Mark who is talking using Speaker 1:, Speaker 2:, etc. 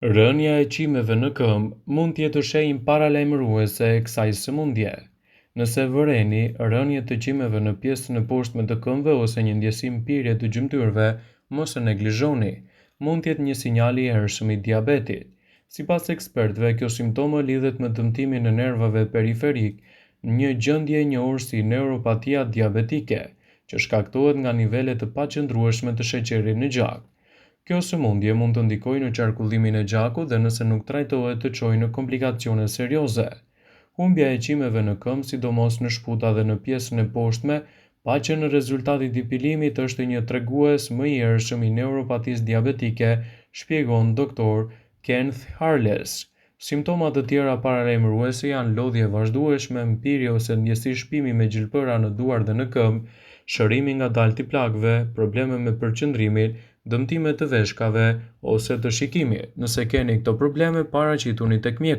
Speaker 1: Rënja e qimeve në këmbë mund të jetë shenjë paralajmëruese e kësaj sëmundje. Nëse vëreni rënje të qimeve në pjesën e poshtme të këmbëve ose një ndjesim pirje të gjymtyrëve, mos e neglizhoni. Mund të jetë një sinjal i hershëm i diabetit. Sipas ekspertëve, kjo simptomë lidhet me dëmtimin e nervave periferik, një gjendje e njohur si neuropatia diabetike, që shkaktohet nga nivelet të paqëndrueshme të sheqerit në gjak. Kjo sëmundje mund të ndikojë në qarkullimin e gjakut dhe nëse nuk trajtohet të çojë në komplikacione serioze. Humbja e qimeve në këmbë, sidomos në shputa dhe në pjesën e poshtme, pa qenë rezultati i dipilimit, është një tregues më i hershëm i neuropatisë diabetike, shpjegon Dr. Kenneth Harless. Simptoma të tjera paralajmëruese janë lodhje e vazhdueshme, mpirje ose ndjesi shpimi me gjilpëra në duar dhe në këmbë, shërimi ngadalë të plagëve, probleme me përqendrimin, dëmtime të veshkave ose të shikimit. Nëse keni këto probleme, paraqituni tek mjeku.